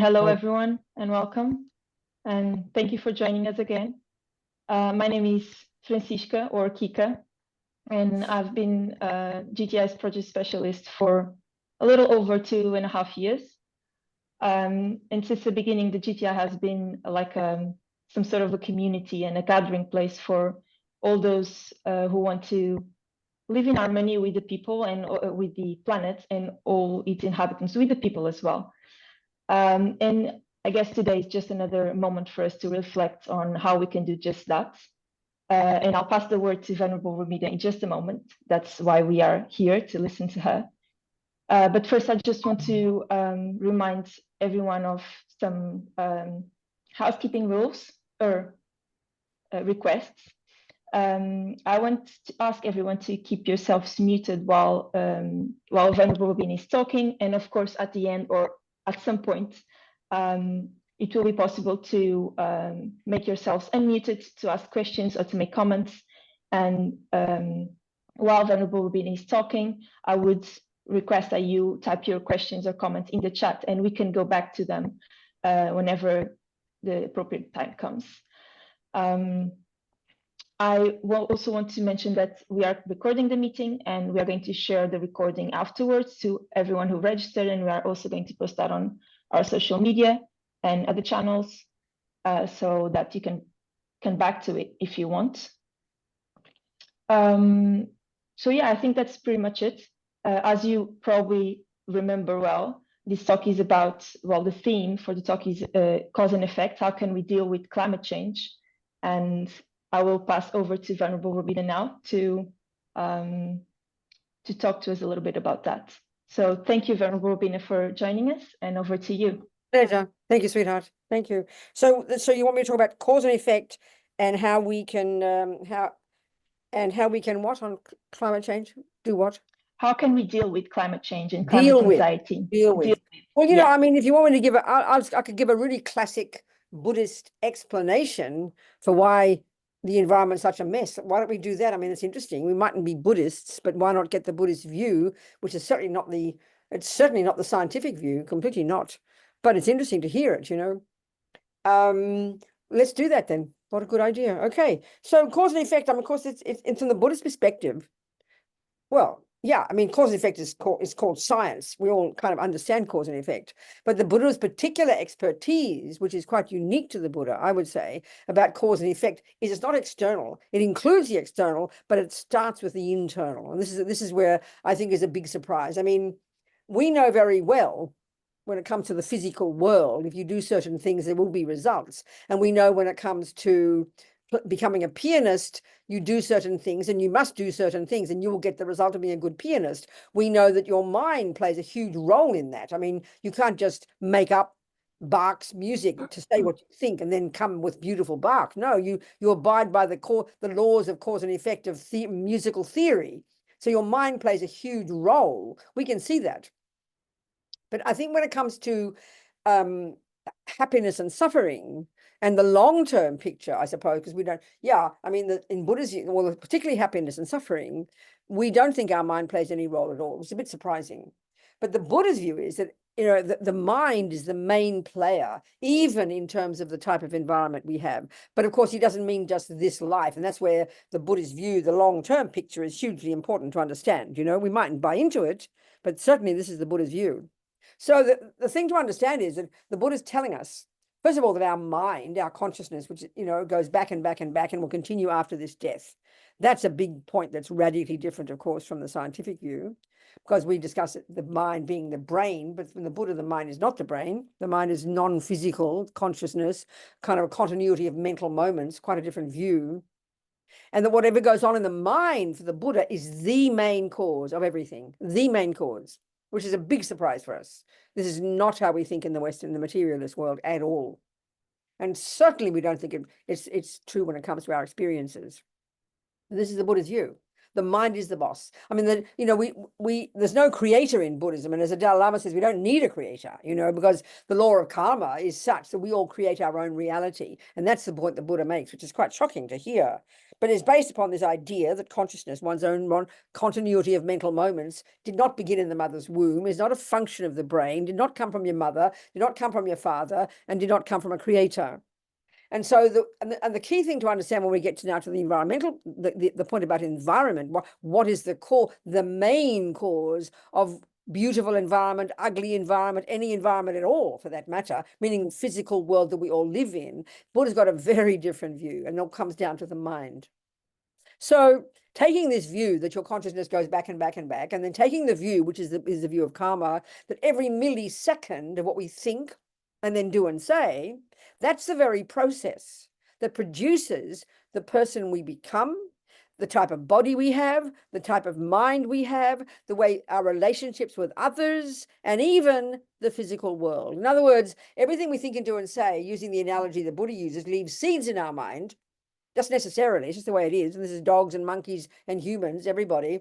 Hello, everyone, and welcome. And thank you for joining us again. My name is Francisca, or Kika, and I've been a GTI's project specialist for a little over 2.5 years. And since the beginning, the GTI has been like some sort of a community and a gathering place for all those who want to live in harmony with the people and with the planet and all its inhabitants, with the people as well. And I guess today is just another moment for us to reflect on how we can do just that. And I'll pass the word to Venerable Robina in just a moment. That's why we are here, to listen to her. But first, I just want to remind everyone of some housekeeping rules or requests. I want to ask everyone to keep yourselves muted while Venerable Robina is talking, and of course, at the end or at some point, it will be possible to make yourselves unmuted to ask questions or to make comments. And while Venerable Robina is talking, I would request that you type your questions or comments in the chat, and we can go back to them whenever the appropriate time comes. I will also want to mention that we are recording the meeting, and we are going to share the recording afterwards to everyone who registered, and we are also going to post that on our social media and other channels so that you can come back to it if you want. So yeah, I think that's pretty much it. As you probably remember well, this talk is about, well, the theme for the talk is cause and effect. How can we deal with climate change? And I will pass over to Venerable Robina now to talk to us a little bit about that. So thank you, Venerable Robina, for joining us, and over to you. Pleasure. Thank you, sweetheart. Thank you. So you want me to talk about cause and effect and how we can what on climate change? Do what? How can we deal with climate change and climate anxiety? Deal with. Well, you know, I mean, if you want me to give I could give a really classic Buddhist explanation for why the environment's such a mess. Why don't we do that? I mean, it's interesting. We mightn't be Buddhists, but why not get the Buddhist view, which is certainly not the scientific view, completely not. But it's interesting to hear it, you know. Let's do that then. What a good idea. Okay. So cause and effect, I mean, of course, it's from the Buddhist perspective. Well, yeah, I mean, cause and effect is called science. We all kind of understand cause and effect. But the Buddha's particular expertise, which is quite unique to the Buddha, I would say, about cause and effect, is it's not external. It includes the external, but it starts with the internal. And this is where I think is a big surprise. I mean, we know very well when it comes to the physical world, if you do certain things, there will be results. And we know when it comes to becoming a pianist, you do certain things and you must do certain things and you will get the result of being a good pianist. We know that your mind plays a huge role in that. I mean, you can't just make up Bach's music to say what you think and then come with beautiful Bach. No, you abide by the laws of cause and effect of musical theory. So your mind plays a huge role. We can see that. But I think when it comes to happiness and suffering and the long-term picture, I suppose, because we don't, I mean, in Buddhism, well, particularly happiness and suffering, we don't think our mind plays any role at all. It's a bit surprising. But the Buddha's view is that, you know, the mind is the main player, even in terms of the type of environment we have. But of course, he doesn't mean just this life. And that's where the Buddhist view, the long-term picture, is hugely important to understand. You know, we mightn't buy into it, but certainly this is the Buddha's view. So the thing to understand is that the Buddha is telling us, first of all, that our mind, our consciousness, which, you know, goes back and back and back and will continue after this death. That's a big point that's radically different, of course, from the scientific view, because we discuss the mind being the brain, but from the Buddha, the mind is not the brain. The mind is non-physical consciousness, kind of a continuity of mental moments, quite a different view. And that whatever goes on in the mind for the Buddha is the main cause of everything, the main cause, which is a big surprise for us. This is not how we think in the West, in the materialist world at all. And certainly we don't think it's true when it comes to our experiences. This is the Buddha's view. The mind is the boss. I mean, you know, there's no creator in Buddhism. And as the Dalai Lama says, we don't need a creator, you know, because the law of karma is such that we all create our own reality. And that's the point the Buddha makes, which is quite shocking to hear. but it's based upon this idea that consciousness, one's own continuity of mental moments, did not begin in the mother's womb, is not a function of the brain, did not come from your mother, did not come from your father, and did not come from a creator. And so the key thing to understand when we get to now to the environmental, the point about environment, what is the main cause of beautiful environment, ugly environment, any environment at all for that matter, meaning the physical world that we all live in. Buddha's got a very different view, and it all comes down to the mind. So taking this view that your consciousness goes back and back and back, and then taking the view, which is the view of karma, that every millisecond of what we think and then do and say, that's the very process that produces the person we become, the type of body we have, the type of mind we have, the way our relationships with others, and even the physical world. In other words, everything we think and do and say, using the analogy that Buddha uses, leaves seeds in our mind. Just necessarily, it's just the way it is. And this is dogs and monkeys and humans, everybody,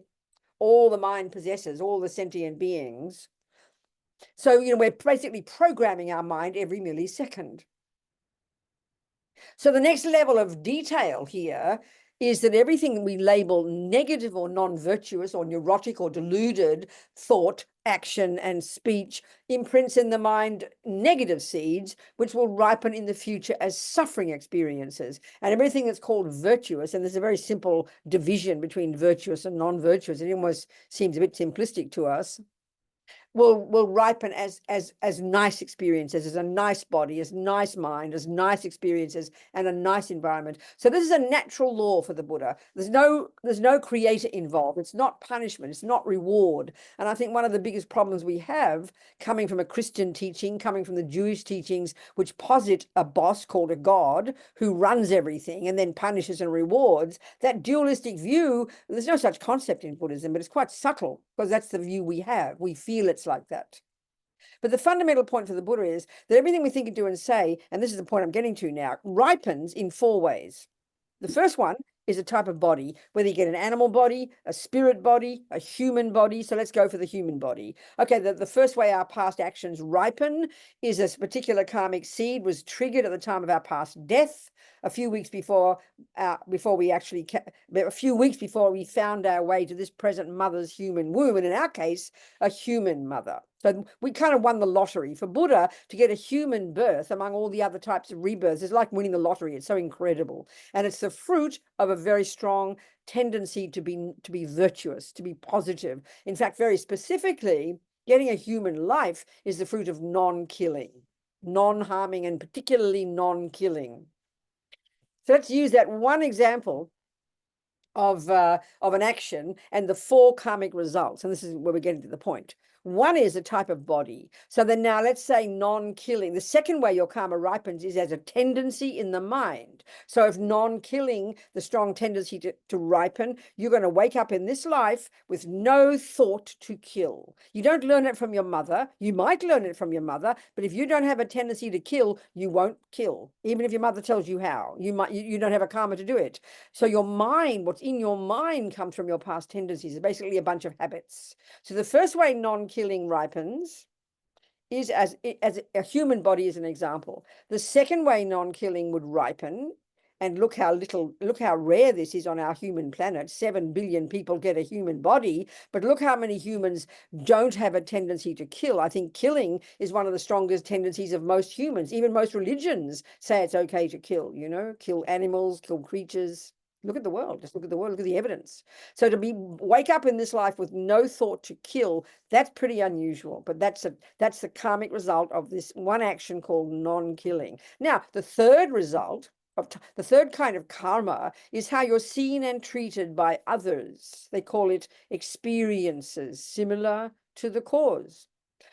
all the mind possesses, all the sentient beings. So, we're basically programming our mind every millisecond. So the next level of detail here is that everything we label negative or non-virtuous or neurotic or deluded thought, action, and speech imprints in the mind negative seeds, which will ripen in the future as suffering experiences. And everything that's called virtuous, and there's a very simple division between virtuous and non-virtuous, it almost seems a bit simplistic to us, will ripen as nice experiences, as a nice body, as nice mind, as nice experiences, and a nice environment. So this is a natural law for the Buddha. There's no creator involved. It's not punishment. It's not reward. And I think one of the biggest problems we have, coming from a Christian teaching, coming from the Jewish teachings, which posit a boss called a God who runs everything and then punishes and rewards, that dualistic view, there's no such concept in Buddhism, but it's quite subtle because that's the view we have. We feel it's like that. But the fundamental point for the Buddha is that everything we think and do and say, and this is the point I'm getting to now, ripens in 4 ways. The first one is a type of body, whether you get an animal body, a spirit body, a human body. So let's go for the human body. Okay, the first way our past actions ripen is a particular karmic seed was triggered at the time of our past death, a few weeks before we found our way to this present mother's human womb, and in our case, a human mother. So we kind of won the lottery. For Buddha to get a human birth among all the other types of rebirths is like winning the lottery. It's so incredible. And it's the fruit of a very strong tendency to be virtuous, to be positive. In fact, very specifically, getting a human life is the fruit of non-killing, non-harming, and particularly non-killing. So let's use that one example of an action and the 4 karmic results. And this is where we're getting to the point. One is a type of body. So then now let's say non-killing. The second way your karma ripens is as a tendency in the mind. So if non-killing, the strong tendency to ripen, you're going to wake up in this life with no thought to kill. You don't learn it from your mother. You might learn it from your mother, but if you don't have a tendency to kill, you won't kill. Even if your mother tells you how, you don't have a karma to do it. So your mind, what's in your mind comes from your past tendencies. It's basically a bunch of habits. So the first way non-killing ripens is as a human body is an example. The second way non-killing would ripen, and look how rare this is on our human planet. 7 billion people get a human body, but look how many humans don't have a tendency to kill. I think killing is one of the strongest tendencies of most humans. Even most religions say it's okay to kill, kill animals, kill creatures. Look at the world. Just look at the world. Look at the evidence. So to wake up in this life with no thought to kill, that's pretty unusual. But that's the karmic result of this one action called non-killing. Now, the third result of the third kind of karma is how you're seen and treated by others. They call it experiences similar to the cause.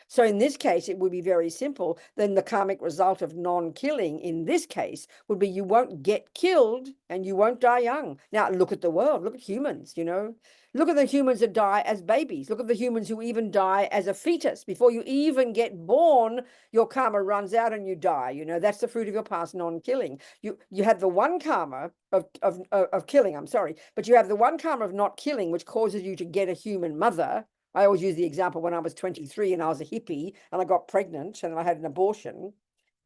So in this case, it would be very simple. Then the karmic result of non-killing in this case would be you won't get killed and you won't die young. Now, look at the world. Look at humans, Look at the humans that die as babies. Look at the humans who even die as a fetus. Before you even get born, your karma runs out and you die. That's the fruit of your past non-killing. You have the one karma of killing, but you have the one karma of not killing, which causes you to get a human mother. I always use the example when I was 23 and I was a hippie and I got pregnant and I had an abortion.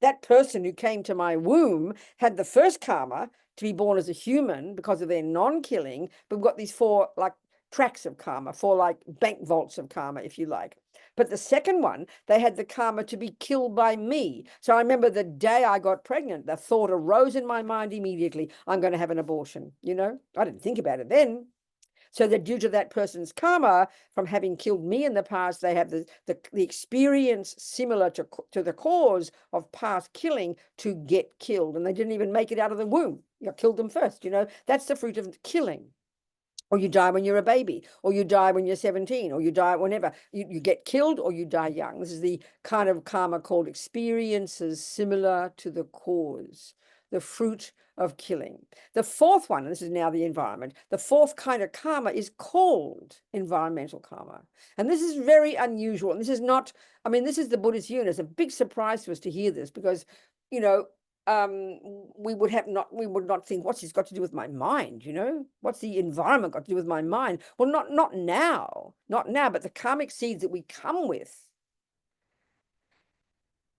that person who came to my womb had the first karma to be born as a human because of their non-killing, but we've got these 4 like tracks of karma, 4 like bank vaults of karma, if you like. But the second one, they had the karma to be killed by me. So I remember the day I got pregnant, the thought arose in my mind immediately, I'm going to have an abortion. You know, I didn't think about it then. So that due to that person's karma from having killed me in the past, they have the experience similar to the cause of past killing to get killed. And they didn't even make it out of the womb. You killed them first, you know, that's the fruit of killing. Or you die when you're a baby, or you die when you're 17, or you die whenever. You get killed or you die young. This is the kind of karma called experiences similar to the cause, the fruit of killing. The fourth one, and this is now the environment, the fourth kind of karma is called environmental karma. And this is very unusual. And this is not, I mean, this is the Buddhist unit. It's a big surprise to us to hear this because, you know, we would not think, what's this got to do with my mind? You know, what's the environment got to do with my mind? Well, not now, but the karmic seeds that we come with.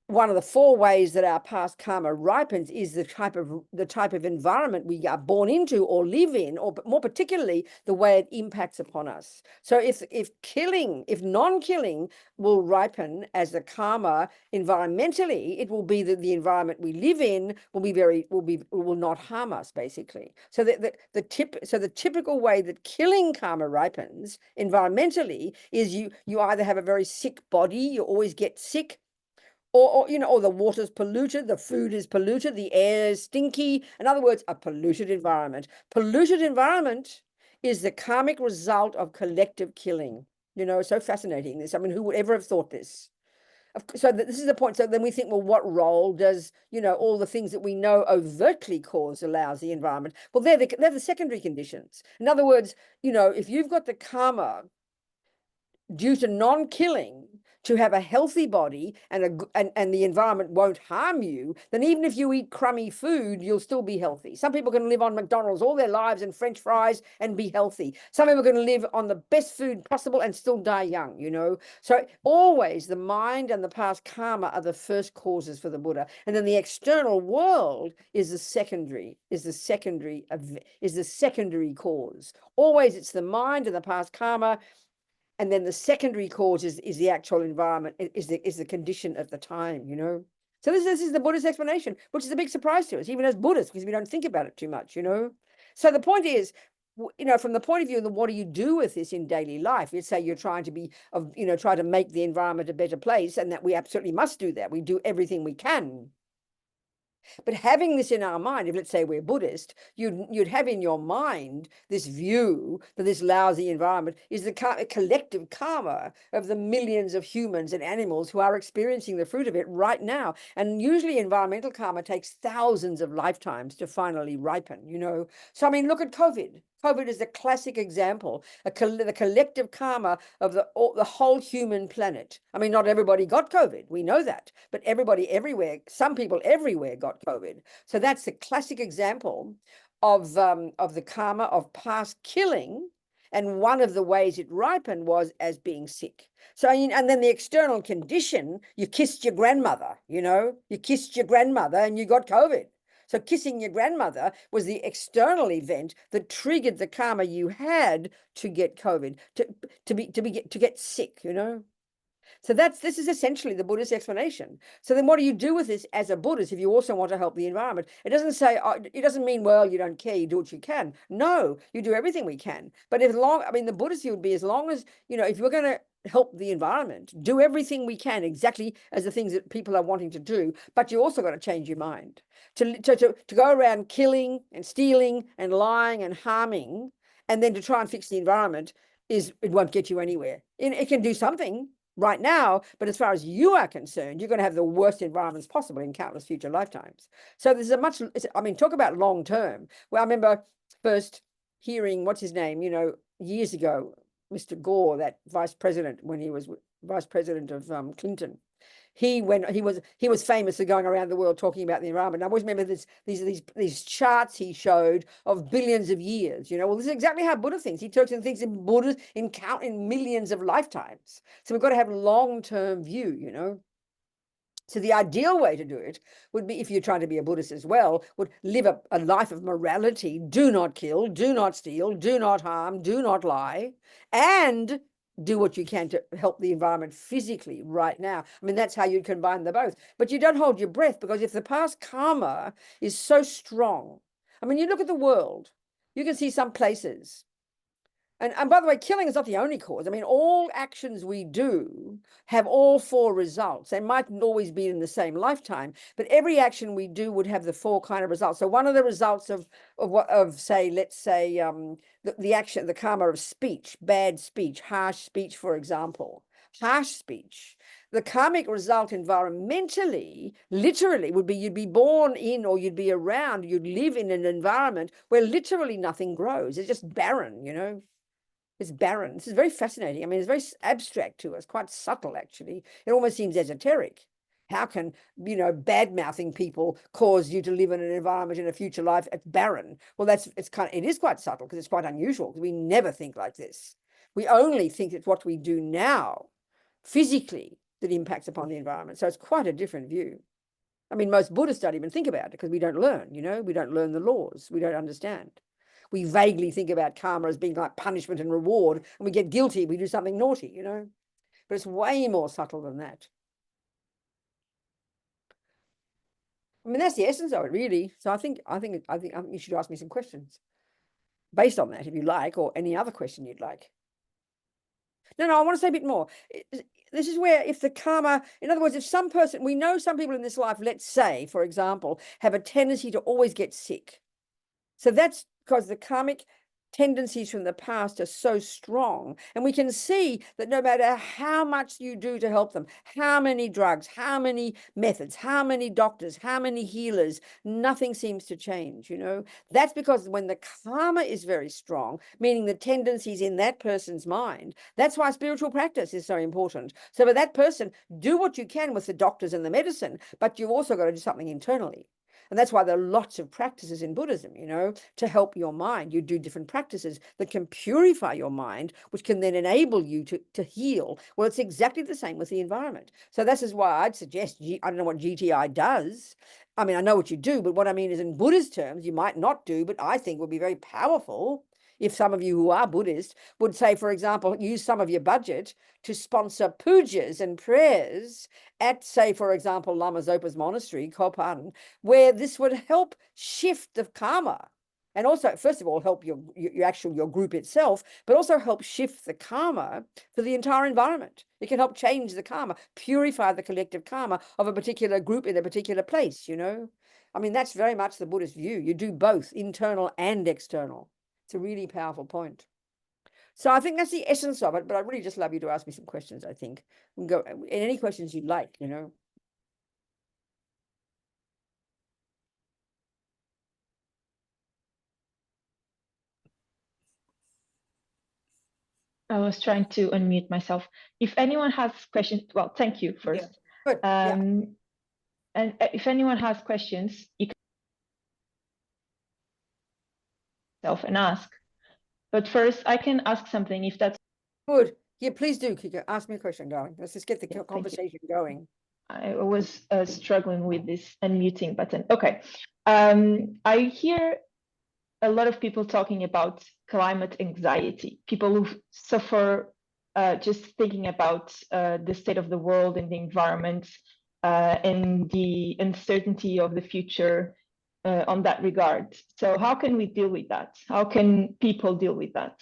One of the 4 ways that our past karma ripens is the type of environment we are born into or live in, or more particularly the way it impacts upon us. So if non-killing will ripen as the karma environmentally, it will be that the environment we live in will not harm us, basically. So the typical way that killing karma ripens environmentally is you either have a very sick body, you always get sick, or you know, or the water's polluted, the food is polluted, the air is stinky. In other words, a polluted environment. Polluted environment is the karmic result of collective killing. You know, so fascinating this. I mean, who would ever have thought this? So this is the point. So then we think, well, what role does, you know, all the things that we know overtly cause a lousy environment? Well, they're the secondary conditions. In other words, you know, if you've got the karma due to non-killing to have a healthy body and the environment won't harm you, then even if you eat crummy food, you'll still be healthy. Some people can live on McDonald's all their lives and French fries and be healthy. Some people can live on the best food possible and still die young, you know. So always the mind and the past karma are the first causes for the Buddha. And then the external world is the secondary cause. Always it's the mind and the past karma. And then the secondary cause is the actual environment, is the condition of the time, you know. So this is the Buddhist explanation, which is a big surprise to us, even as Buddhists, because we don't think about it too much, you know. So the point is, you know, from the point of view of what do you do with this in daily life? You'd say you're trying to try to make the environment a better place, and that we absolutely must do that. We do everything we can. But having this in our mind, if let's say we're Buddhist, you'd have in your mind this view that this lousy environment is the collective karma of the millions of humans and animals who are experiencing the fruit of it right now. And usually environmental karma takes thousands of lifetimes to finally ripen, you know. So, I mean, look at COVID. COVID is a classic example, the collective karma of the whole human planet. I mean, not everybody got COVID, we know that, but everybody everywhere, some people everywhere got COVID. So that's the classic example of the karma of past killing. And one of the ways it ripened was as being sick. So, and then the external condition, you kissed your grandmother, you know, you kissed your grandmother and you got COVID. So kissing your grandmother was the external event that triggered the karma you had to get COVID, to get sick, you know. So this is essentially the Buddhist explanation. So then what do you do with this as a Buddhist if you also want to help the environment? It doesn't say, it doesn't mean, well, you don't care, you do what you can. No, you do everything we can. But the Buddhist view would be, as long as, you know, if you're going to help the environment, do everything we can exactly as the things that people are wanting to do, but you also got to change your mind. To go around killing and stealing and lying and harming, and then to try and fix the environment, it won't get you anywhere. It can do something right now, but as far as you are concerned, you're going to have the worst environments possible in countless future lifetimes. So there's talk about long term. Well, I remember first hearing, what's his name, you know, years ago, Mr. Gore, that vice president, when he was vice president of Clinton. He was famous for going around the world talking about the environment. I always remember these charts he showed of billions of years. You know, well, this is exactly how Buddha thinks. He talks and thinks in Buddha in millions of lifetimes. So we've got to have a long-term view, you know. So the ideal way to do it would be, if you're trying to be a Buddhist as well, would live a life of morality. Do not kill, do not steal, do not harm, do not lie, and do what you can to help the environment physically right now. I mean, that's how you combine the both. But you don't hold your breath, because if the past karma is so strong, I mean, you look at the world, you can see some places. And by the way, killing is not the only cause. I mean, all actions we do have all four results. They mightn't always be in the same lifetime, but every action we do would have the four kind of results. So one of the results of say, let's say, the action, the karma of speech, bad speech, harsh speech, for example, harsh speech. The karmic result environmentally, literally, would be you'd be born in, or you'd be around, you'd live in an environment where literally nothing grows. It's just barren, you know. It's barren. This is very fascinating. I mean, it's very abstract to us, quite subtle, actually. It almost seems esoteric. How can, you know, bad-mouthing people cause you to live in an environment in a future life? It's barren. Well, it is quite subtle, because it's quite unusual, because we never think like this. We only think it's what we do now, physically, that impacts upon the environment. So it's quite a different view. I mean, most Buddhists don't even think about it, because we don't learn, you know, we don't learn the laws, we don't understand. We vaguely think about karma as being like punishment and reward, and we get guilty if we do something naughty, you know. But it's way more subtle than that. I mean, that's the essence of it, really. So I think you should ask me some questions based on that, if you like, or any other question you'd like. No, I want to say a bit more. This is where, if the karma, in other words, if some person, we know some people in this life, let's say, for example, have a tendency to always get sick. So that's because the karmic tendencies from the past are so strong. And we can see that no matter how much you do to help them, how many drugs, how many methods, how many doctors, how many healers, nothing seems to change, you know. That's because when the karma is very strong, meaning the tendencies in that person's mind, that's why spiritual practice is so important. So for that person, do what you can with the doctors and the medicine, but you've also got to do something internally. And that's why there are lots of practices in Buddhism, you know, to help your mind. You do different practices that can purify your mind, which can then enable you to heal. Well, it's exactly the same with the environment. So this is why I'd suggest, I don't know what GTI does. I mean, I know what you do, but what I mean is, in Buddhist terms, you might not do, but I think would be very powerful if some of you who are Buddhist would say, for example, use some of your budget to sponsor pujas and prayers at, say, for example, Lama Zopa's monastery, Kopan, where this would help shift the karma. And also, first of all, help your group itself, but also help shift the karma for the entire environment. It can help change the karma, purify the collective karma of a particular group in a particular place, you know. I mean, that's very much the Buddhist view. You do both internal and external. It's a really powerful point. So I think that's the essence of it, but I'd really just love you to ask me some questions, I think. We can go in any questions you'd like, you know. I was trying to unmute myself. If anyone has questions, well, thank you first. Yeah. Good. And if anyone has questions, you can self and ask. But first, I can ask something if that's good. Yeah, please do, Kika. Ask me a question, darling. Let's just get the Yeah, conversation going. I was struggling with this unmuting button. Okay. I hear a lot of people talking about climate anxiety, people who suffer just thinking about the state of the world and the environment and the uncertainty of the future on that regard. So how can we deal with that? How can people deal with that?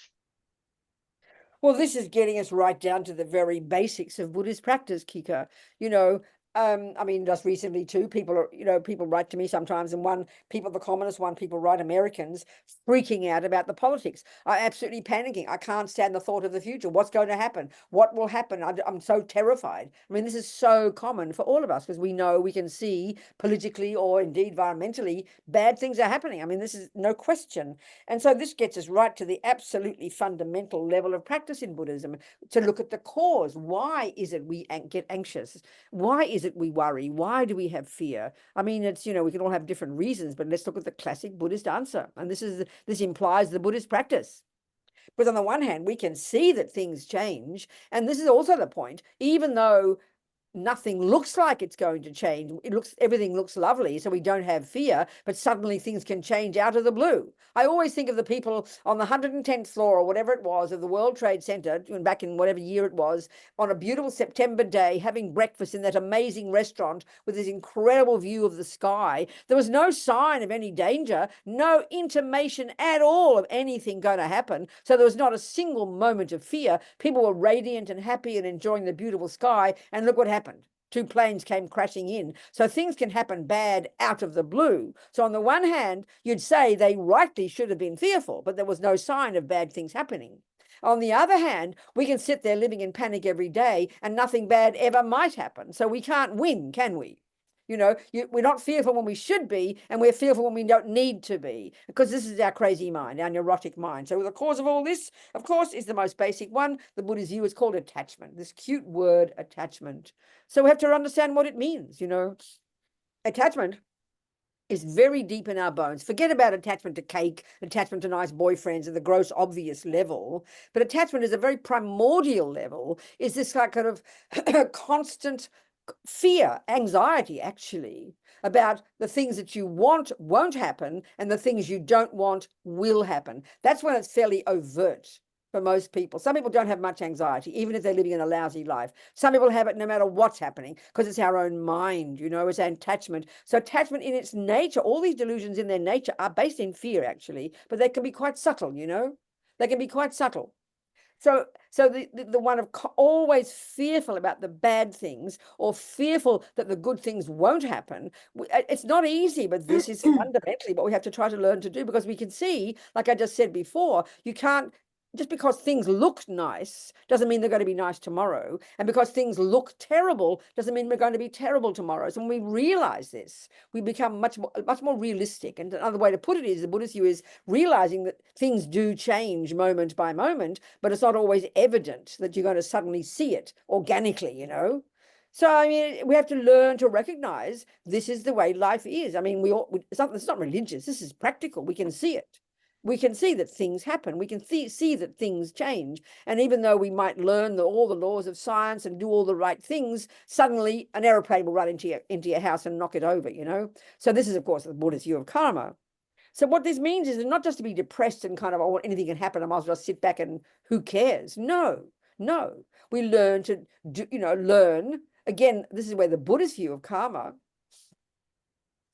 Well, this is getting us right down to the very basics of Buddhist practice, Kika. You know, I mean, just recently too, people write to me sometimes, and the commonest one, people write, Americans freaking out about the politics. I'm absolutely panicking. I can't stand the thought of the future. What's going to happen? What will happen? I'm so terrified. I mean, this is so common for all of us, because we know, we can see politically or indeed environmentally, bad things are happening. I mean, this is no question. And so this gets us right to the absolutely fundamental level of practice in Buddhism, to look at the cause. Why is it we get anxious? Why is it we worry? Why do we have fear? I mean, it's, you know, we can all have different reasons, but let's look at the classic Buddhist answer. And this implies the Buddhist practice. Because on the one hand, we can see that things change. And this is also the point, even though nothing looks like it's going to change. Everything looks lovely, so we don't have fear, but suddenly things can change out of the blue. I always think of the people on the 110th floor or whatever it was of the World Trade Center, back in whatever year it was, on a beautiful September day, having breakfast in that amazing restaurant with this incredible view of the sky. There was no sign of any danger, no intimation at all of anything going to happen. So there was not a single moment of fear. People were radiant and happy and enjoying the beautiful sky. And look what happened. 2 planes came crashing in. So things can happen bad out of the blue. So on the one hand, you'd say they rightly should have been fearful, but there was no sign of bad things happening. On the other hand, we can sit there living in panic every day and nothing bad ever might happen. So we can't win, can we? We're not fearful when we should be, and we're fearful when we don't need to be, because this is our crazy mind, our neurotic mind. So the cause of all this, of course, is the most basic one. The Buddhist view is called attachment, this cute word, attachment. So we have to understand what it means, Attachment is very deep in our bones. Forget about attachment to cake, attachment to nice boyfriends at the gross obvious level. But attachment is a very primordial level, is this kind of constant fear, anxiety, actually, about the things that you want won't happen and the things you don't want will happen. That's when it's fairly overt for most people. Some people don't have much anxiety, even if they're living in a lousy life. Some people have it no matter what's happening, because it's our own mind, it's attachment. So attachment in its nature, all these delusions in their nature are based in fear, actually, but they can be quite subtle, They can be quite subtle. So the one of always fearful about the bad things or fearful that the good things won't happen, it's not easy, but this is fundamentally what we have to try to learn to do, because we can see, like I just said before, you can't, just because things look nice doesn't mean they're going to be nice tomorrow. And because things look terrible doesn't mean we're going to be terrible tomorrow. So when we realize this, we become much more realistic. And another way to put it is, the Buddhist view is realizing that things do change moment by moment, but it's not always evident that you're going to suddenly see it organically, So, we have to learn to recognize this is the way life is. It's not religious. This is practical. We can see it. We can see that things happen. We can see that things change. And even though we might learn all the laws of science and do all the right things, suddenly an aeroplane will run into your house and knock it over, So this is, of course, the Buddhist view of karma. So what this means is not just to be depressed and kind of, oh, anything can happen, I might as well sit back and who cares? No. We learn to do, learn. Again, this is where the Buddhist view of karma,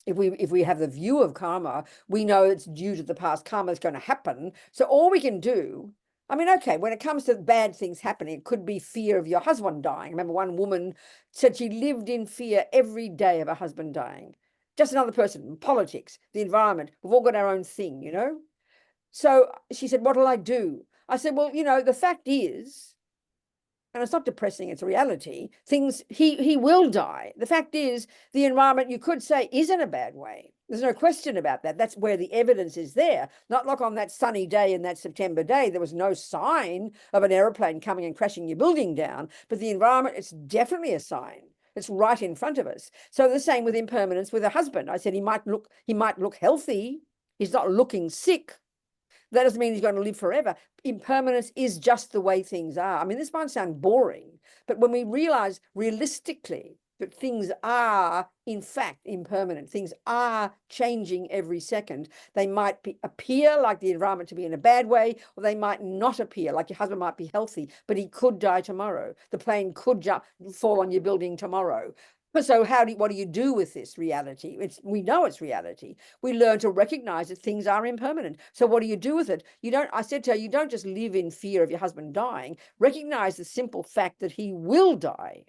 if we have the view of karma, we know it's due to the past. Karma is going to happen. So all we can do, okay, when it comes to bad things happening, it could be fear of your husband dying. I remember one woman said she lived in fear every day of her husband dying. Just another person, politics, the environment. We've all got our own thing, So she said, what'll I do? I said, well, the fact is, and it's not depressing, it's reality, he will die. The fact is, the environment, you could say, is in a bad way. There's no question about that. That's where the evidence is there. Not like on that sunny day in that September day, there was no sign of an aeroplane coming and crashing your building down, but the environment, it's definitely a sign. It's right in front of us. So the same with impermanence with a husband. I said he might look healthy. He's not looking sick. That doesn't mean he's going to live forever. Impermanence is just the way things are. This might sound boring, but when we realize realistically that things are, in fact, impermanent, things are changing every second, they might appear like the environment to be in a bad way, or they might not appear, like your husband might be healthy, but he could die tomorrow. The plane could fall on your building tomorrow. So what do you do with this reality? We know it's reality. We learn to recognize that things are impermanent. So what do you do with it? I said to her, you don't just live in fear of your husband dying. Recognize the simple fact that he will die.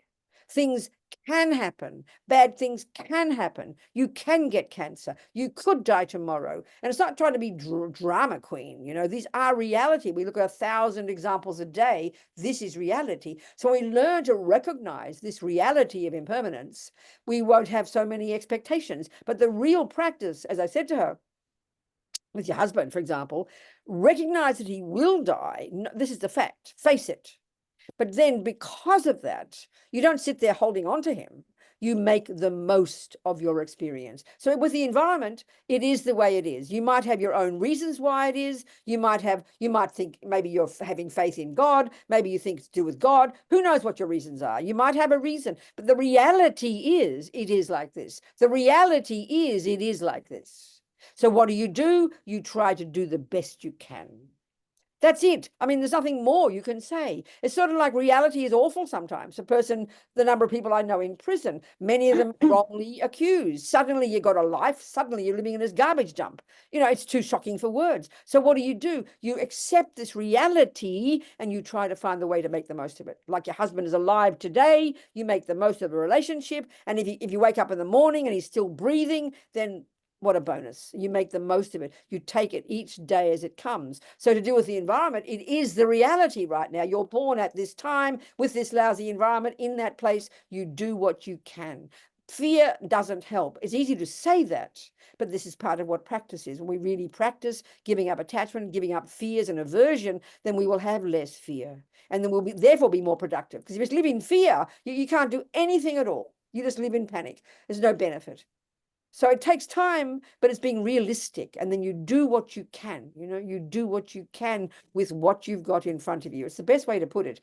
Things can happen. Bad things can happen. You can get cancer. You could die tomorrow. And it's not trying to be drama queen. These are reality. We look at 1,000 examples a day. This is reality. So we learn to recognize this reality of impermanence. We won't have so many expectations. But the real practice, as I said to her, with your husband, for example, recognize that he will die. This is the fact. Face it. But then because of that, you don't sit there holding on to him. you make the most of your experience. So with the environment, it is the way it is. You might have your own reasons why it is. You might think maybe you're having faith in God. Maybe you think it's to do with God. Who knows what your reasons are? You might have a reason, but the reality is it is like this. The reality is it is like this. So what do? You try to do the best you can. That's it. I mean, there's nothing more you can say. It's sort of like reality is awful sometimes. The number of people I know in prison, many of them wrongly accused. Suddenly you got a life. Suddenly you're living in this garbage dump. You know, it's too shocking for words. So what do? You accept this reality and you try to find the way to make the most of it. Like your husband is alive today, you make the most of the relationship. And if you wake up in the morning and he's still breathing, then what a bonus. You make the most of it. You take it each day as it comes. So to do with the environment, it is the reality right now. You're born at this time with this lousy environment in that place. You do what you can. Fear doesn't help. It's easy to say that, but this is part of what practice is. When we really practice giving up attachment, giving up fears and aversion, then we will have less fear. And then we'll therefore be more productive. Because if you just live in fear, you can't do anything at all. You just live in panic. There's no benefit. So it takes time, but it's being realistic. And then you do what you can, you do what you can with what you've got in front of you. It's the best way to put it.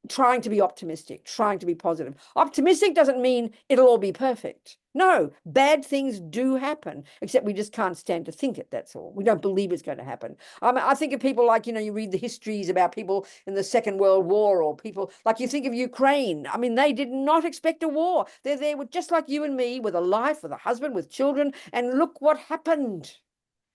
Trying to be optimistic, trying to be positive. Optimistic doesn't mean it'll all be perfect. No, bad things do happen, except we just can't stand to think it, that's all. We don't believe it's going to happen. I think of people like, you read the histories about people in the Second World War, or people like you think of Ukraine. I mean, they did not expect a war. They're there with just like you and me, with a life, with a husband, with children, and look what happened.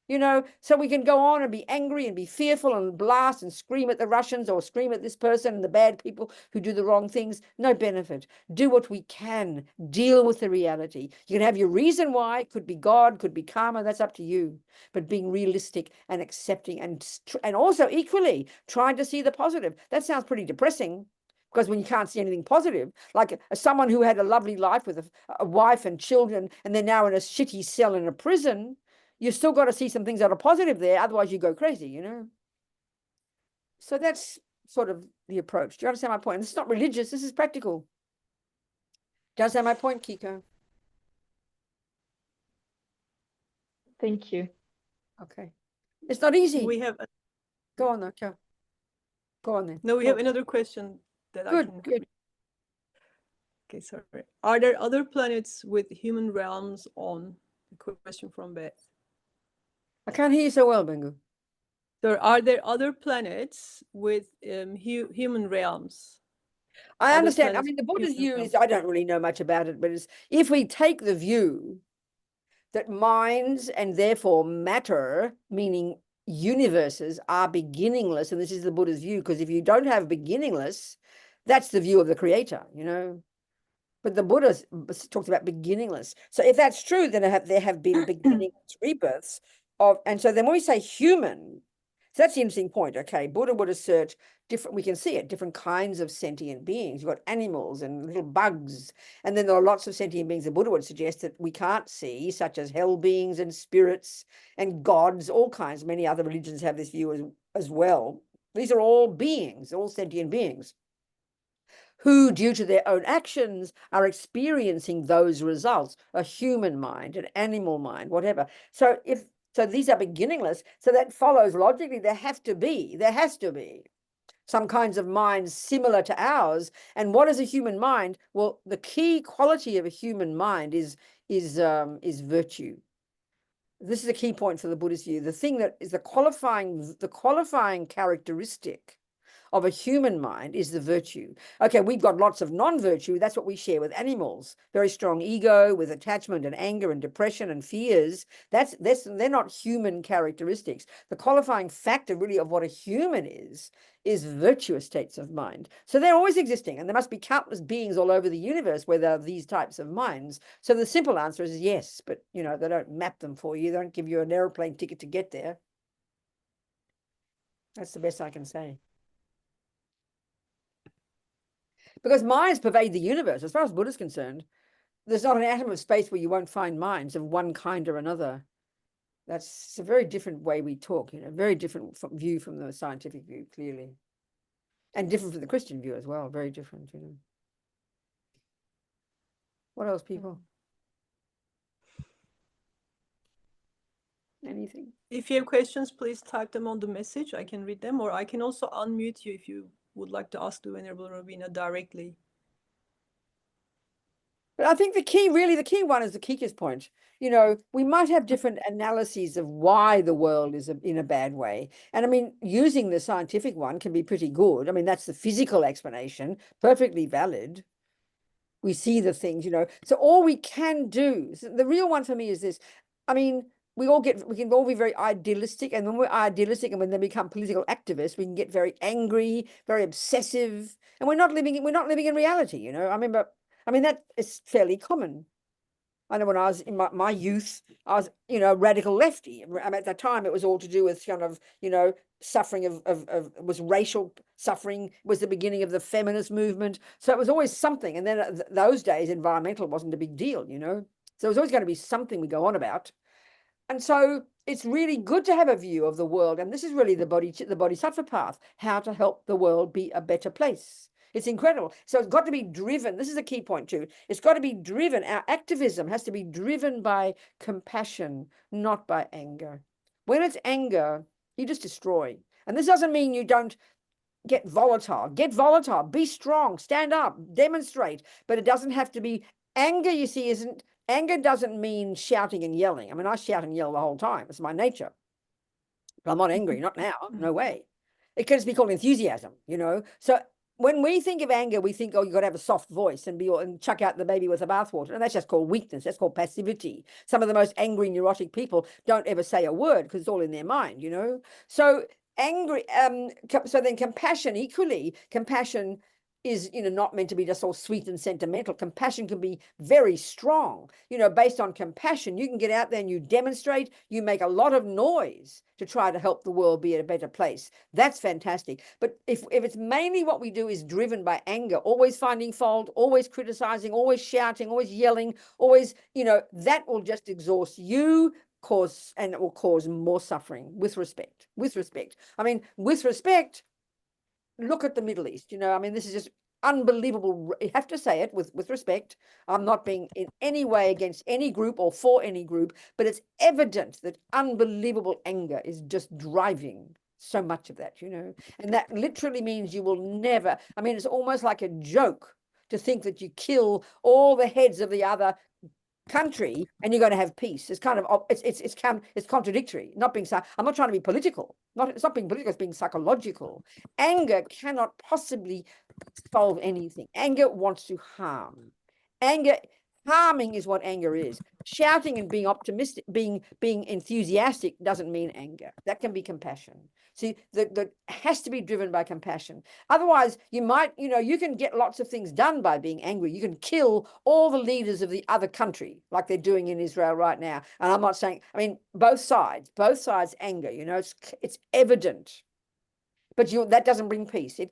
So we can go on and be angry and be fearful and blast and scream at the Russians or scream at this person and the bad people who do the wrong things. No benefit. Do what we can. Deal with the reality. You can have your reason why. It could be God, could be karma. That's up to you. But being realistic and accepting and also equally trying to see the positive. That sounds pretty depressing. Because when you can't see anything positive, like someone who had a lovely life with a wife and children, and they're now in a shitty cell in a prison, you still got to see some things that are positive there. Otherwise you go crazy, So that's sort of the approach. Do you understand my point? This is not religious. This is practical. Do you understand my point, Kiko? Thank you. Okay. It's not easy. We have... Go on, though. Go on then. No, we have another question that I can... Good. Okay, sorry. Are there other planets with human realms on? A question from Beth. I can't hear you so well, Bengu. So are there other planets with human realms? I understand. I mean, the Buddha's view is, I don't really know much about it, but if we take the view that minds and therefore matter, meaning universes, are beginningless, and this is the Buddha's view, because if you don't have beginningless, that's the view of the creator, But the Buddha talks about beginningless. So if that's true, then there have been beginningless rebirths and so then when we say human, so that's the interesting point. Okay, Buddha would assert we can see it, different kinds of sentient beings. You've got animals and little bugs, and then there are lots of sentient beings the Buddha would suggest that we can't see, such as hell beings and spirits and gods, all kinds. Many other religions have this view as well. These are all beings, all sentient beings, who, due to their own actions, are experiencing those results, a human mind, an animal mind, whatever. So these are beginningless, so that follows logically there has to be some kinds of minds similar to ours. And what is a human mind? Well, the key quality of a human mind is virtue. This is a key point for the Buddhist view. The thing that is the qualifying characteristic of a human mind is the virtue. Okay, we've got lots of non-virtue. That's what we share with animals. Very strong ego with attachment and anger and depression and fears. They're not human characteristics. The qualifying factor really of what a human is virtuous states of mind. So they're always existing, and there must be countless beings all over the universe where there are these types of minds. So the simple answer is yes, but they don't map them for you. They don't give you an airplane ticket to get there. That's the best I can say. Because minds pervade the universe. As far as Buddha's concerned, there's not an atom of space where you won't find minds of one kind or another. That's a very different way we talk, very different view from the scientific view, clearly. And different from the Christian view as well, very different, What else, people? Anything? If you have questions, please type them on the message. I can read them, or I can also unmute you if you would like to ask the Venerable Robina directly. But I think the key one is the Kika's point. You know, we might have different analyses of why the world is in a bad way. And I mean, using the scientific one can be pretty good. I mean, that's the physical explanation, perfectly valid. We see the things, you know. So all we can do, so the real one for me is this. I mean, we can all be very idealistic, and when we're idealistic and when they become political activists, we can get very angry, very obsessive, and we're not living in reality, you know. I mean, that is fairly common. I know when I was in my youth, I was, you know, a radical lefty. At that time, it was all to do with kind of, you know, suffering was racial suffering, was the beginning of the feminist movement. So it was always something. And then those days, environmental wasn't a big deal, you know. So it was always going to be something we go on about. And so it's really good to have a view of the world. And this is really the Bodhisattva path, how to help the world be a better place. It's incredible. So it's got to be driven. This is a key point too. It's got to be driven. Our activism has to be driven by compassion, not by anger. When it's anger, you just destroy. And this doesn't mean you don't get volatile. Get volatile. Be strong. Stand up. Demonstrate. But it doesn't have to be anger. You see, anger doesn't mean shouting and yelling. I mean, I shout and yell the whole time. It's my nature. But I'm not angry. Not now. No way. It can just be called enthusiasm, you know. So when we think of anger, we think, oh, you've got to have a soft voice and chuck out the baby with the bathwater. And that's just called weakness. That's called passivity. Some of the most angry, neurotic people don't ever say a word because it's all in their mind, you know. So so then compassion, equally, compassion is, you know, not meant to be just all sweet and sentimental. Compassion can be very strong. You know, based on compassion, you can get out there and you demonstrate, you make a lot of noise to try to help the world be a better place. That's fantastic. But if it's mainly what we do is driven by anger, always finding fault, always criticizing, always shouting, always yelling, always, you know, that will just exhaust you, and it will cause more suffering. With respect. I mean, with respect, look at the Middle East. You know, I mean, this is just unbelievable. You have to say it with respect. I'm not being in any way against any group or for any group, but it's evident that unbelievable anger is just driving so much of that, you know. And that literally means you will never, I mean, it's almost like a joke to think that you kill all the heads of the other country and you're going to have peace. It's kind of it's contradictory. I'm not trying to be political. It's not being political. It's being psychological. Anger cannot possibly solve anything. Anger wants to harm. Harming is what anger is. Shouting and being optimistic, being enthusiastic doesn't mean anger. That can be compassion. See, that has to be driven by compassion. Otherwise, you might, you know, you can get lots of things done by being angry. You can kill all the leaders of the other country, like they're doing in Israel right now. And I'm not saying, I mean, both sides anger, you know, it's evident. But that doesn't bring peace. You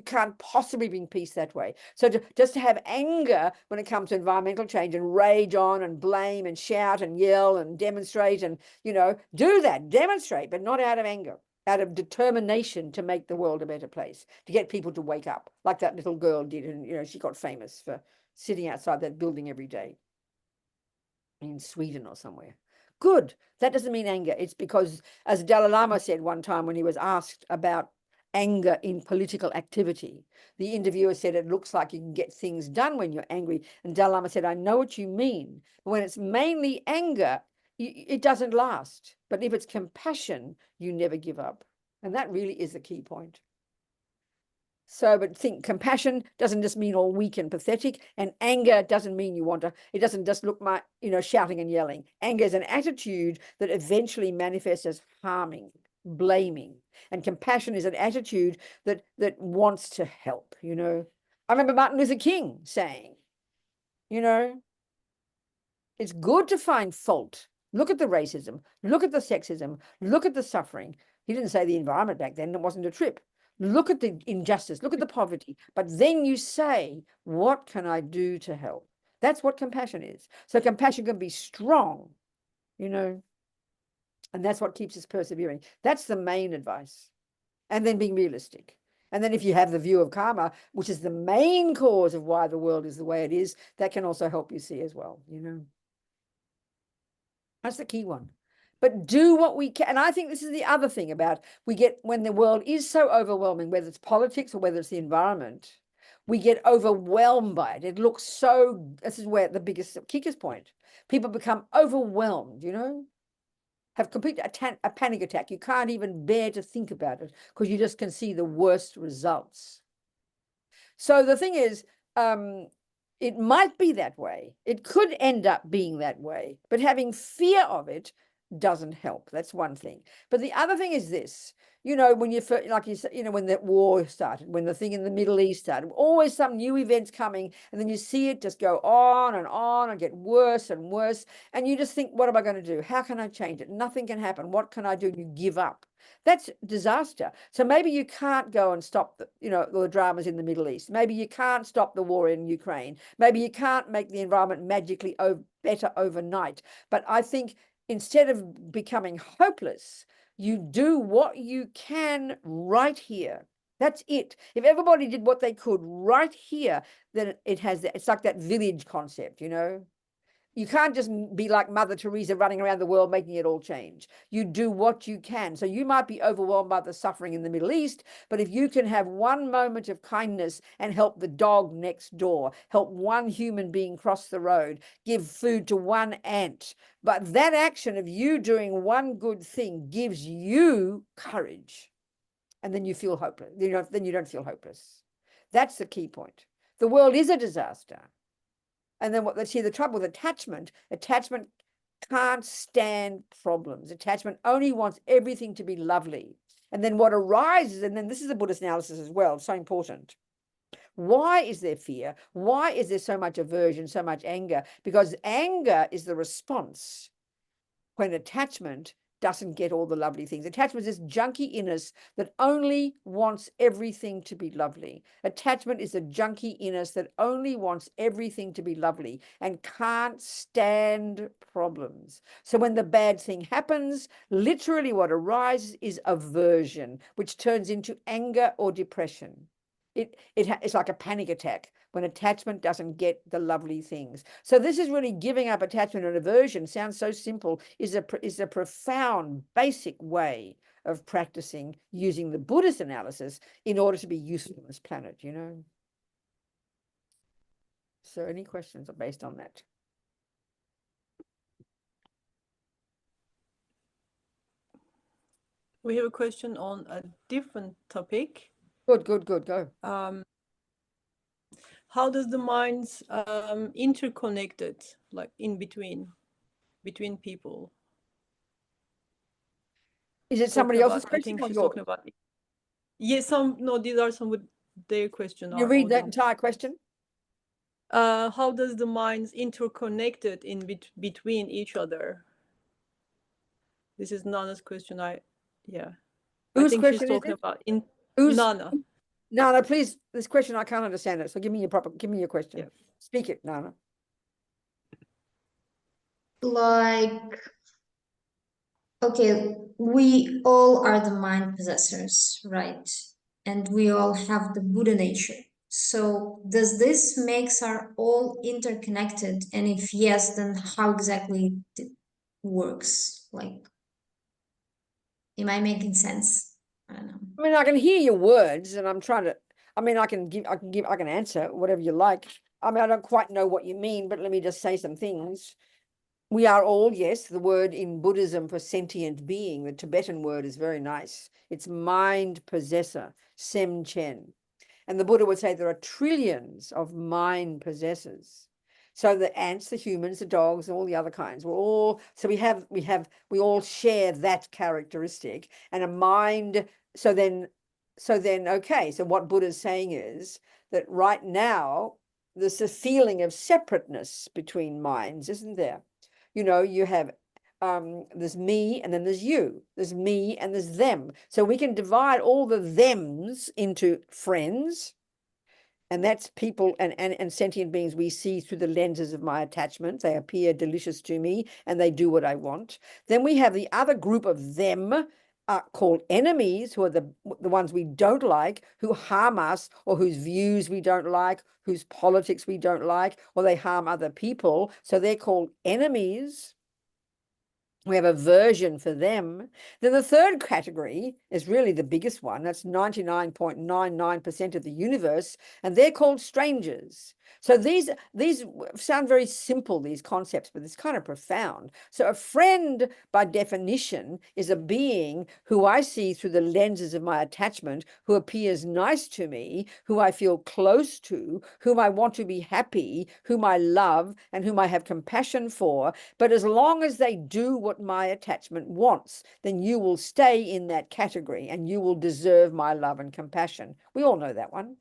can't possibly bring peace that way. So just to have anger when it comes to environmental change and rage on and blame and shout and yell and demonstrate and, you know, do that, demonstrate, but not out of anger, out of determination to make the world a better place, to get people to wake up like that little girl did. And, you know, she got famous for sitting outside that building every day in Sweden or somewhere. Good. That doesn't mean anger. It's because, as Dalai Lama said one time when he was asked about anger in political activity, the interviewer said, it looks like you can get things done when you're angry. And Dalai Lama said, I know what you mean. But when it's mainly anger, it doesn't last. But if it's compassion, you never give up. And that really is the key point. So, but think compassion doesn't just mean all weak and pathetic, and anger doesn't mean it doesn't just look like, you know, shouting and yelling. Anger is an attitude that eventually manifests as harming, blaming, and compassion is an attitude that wants to help, you know. I remember Martin Luther King saying, you know, it's good to find fault. Look at the racism, look at the sexism, look at the suffering. He didn't say the environment back then, it wasn't a trip. Look at the injustice, look at the poverty, but then you say, what can I do to help? That's what compassion is. So compassion can be strong, you know, and that's what keeps us persevering. That's the main advice. And then being realistic. And then if you have the view of karma, which is the main cause of why the world is the way it is, that can also help you see as well, you know. That's the key one. But do what we can. And I think this is the other thing about we get when the world is so overwhelming, whether it's politics or whether it's the environment, we get overwhelmed by it. It looks so, this is where the biggest kicker's point. People become overwhelmed, you know, have complete a panic attack. You can't even bear to think about it because you just can see the worst results. So the thing is, it might be that way. It could end up being that way, but having fear of it doesn't help. That's one thing. But the other thing is this, you know, when you first, like you said, you know, when that war started, when the thing in the Middle East started, always some new events coming, and then you see it just go on and get worse and worse. And you just think, what am I going to do? How can I change it? Nothing can happen. What can I do? You give up. That's disaster. So maybe you can't go and stop the, you know, the dramas in the Middle East. Maybe you can't stop the war in Ukraine. Maybe you can't make the environment magically better overnight. But I think instead of becoming hopeless, you do what you can right here. That's it. If everybody did what they could right here, then it's like that village concept, you know. You can't just be like Mother Teresa running around the world making it all change. You do what you can. So you might be overwhelmed by the suffering in the Middle East, but if you can have one moment of kindness and help the dog next door, help one human being cross the road, give food to one ant, but that action of you doing one good thing gives you courage, and then you feel hopeless. Then you don't feel hopeless. That's the key point. The world is a disaster. And then let's see the trouble with attachment can't stand problems. Attachment only wants everything to be lovely. And then what arises, and then this is a Buddhist analysis as well, so important. Why is there fear? Why is there so much aversion, so much anger? Because anger is the response when attachment doesn't get all the lovely things. Attachment is this junky inness that only wants everything to be lovely. Attachment is a junky inness that only wants everything to be lovely and can't stand problems. So when the bad thing happens, literally what arises is aversion, which turns into anger or depression. It's like a panic attack when attachment doesn't get the lovely things. So this is really giving up attachment and aversion. Sounds so simple, is a profound, basic way of practicing using the Buddhist analysis in order to be useful on this planet, you know. So any questions are based on that? We have a question on a different topic. Good, go. How does the minds interconnected, like in between people? Is it somebody else's question? I think she's talking about it. Yes, these are some with their question. You read that entire question? How does the minds interconnected in between each other? This is Nana's question. Whose I think question she's talking is it? about Nana. Nana, please, this question I can't understand it. So give me your question. Yeah. Speak it, Nana. Like, okay, we all are the mind possessors, right? And we all have the Buddha nature. So does this makes our all interconnected? And if yes, then how exactly it works? Like, am I making sense? I don't know. I mean, I can hear your words, and I'm trying to. I mean, I can answer whatever you like. I mean, I don't quite know what you mean, but let me just say some things. We are all, yes, the word in Buddhism for sentient being, the Tibetan word is very nice. It's mind possessor, sem chen. And the Buddha would say there are trillions of mind possessors. So the ants, the humans, the dogs, and all the other kinds, we all share that characteristic and a mind. So then, okay. So what Buddha's saying is that right now, there's a feeling of separateness between minds, isn't there? You know, you have, there's me and then there's you. There's me and there's them. So we can divide all the thems into friends, and that's people and sentient beings we see through the lenses of my attachment. They appear delicious to me and they do what I want. Then we have the other group of them, are called enemies, who are the ones we don't like, who harm us, or whose views we don't like, whose politics we don't like, or they harm other people. So they're called enemies. We have aversion for them. Then the third category is really the biggest one. That's 99.99% of the universe, and they're called strangers. So these sound very simple, these concepts, but it's kind of profound. So a friend, by definition, is a being who I see through the lenses of my attachment, who appears nice to me, who I feel close to, whom I want to be happy, whom I love, and whom I have compassion for. But as long as they do what my attachment wants, then you will stay in that category and you will deserve my love and compassion. We all know that one.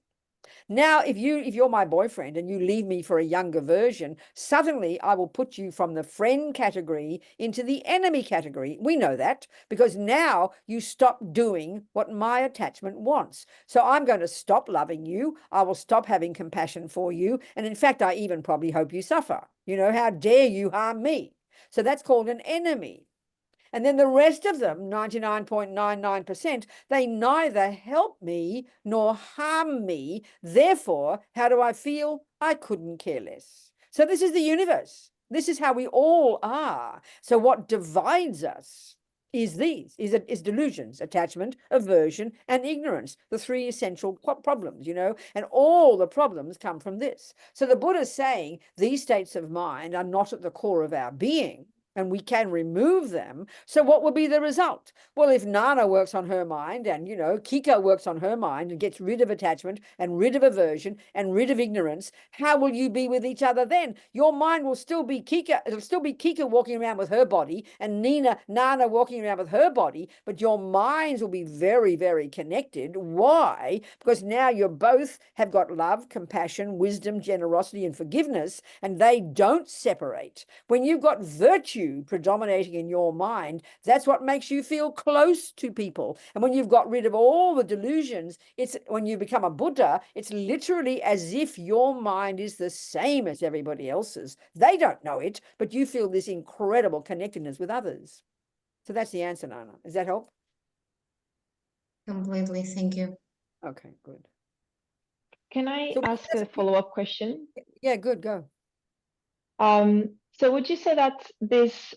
Now, if you're my boyfriend and you leave me for a younger version, suddenly I will put you from the friend category into the enemy category. We know that because now you stop doing what my attachment wants. So I'm going to stop loving you. I will stop having compassion for you. And in fact, I even probably hope you suffer. You know, how dare you harm me? So that's called an enemy. And then the rest of them, 99.99%, they neither help me nor harm me. Therefore, how do I feel? I couldn't care less. So this is the universe. This is how we all are. So what divides us is delusions, attachment, aversion, and ignorance, the three essential problems, you know, and all the problems come from this. So the Buddha is saying these states of mind are not at the core of our being, and we can remove them. So what will be the result? Well, if Nana works on her mind and, you know, Kika works on her mind and gets rid of attachment and rid of aversion and rid of ignorance, how will you be with each other then? Your mind will still be Kika. It'll still be Kika walking around with her body and Nana walking around with her body, but your minds will be very, very connected. Why? Because now you both have got love, compassion, wisdom, generosity, and forgiveness, and they don't separate. When you've got virtue predominating in your mind, that's what makes you feel close to people. And when you've got rid of all the delusions, it's when you become a Buddha, it's literally as if your mind is the same as everybody else's. They don't know it, but you feel this incredible connectedness with others. So that's the answer, Nana. Does that help? Completely. Thank you. Okay, good. Can I So ask a follow-up question? Yeah, good, go. So would you say that this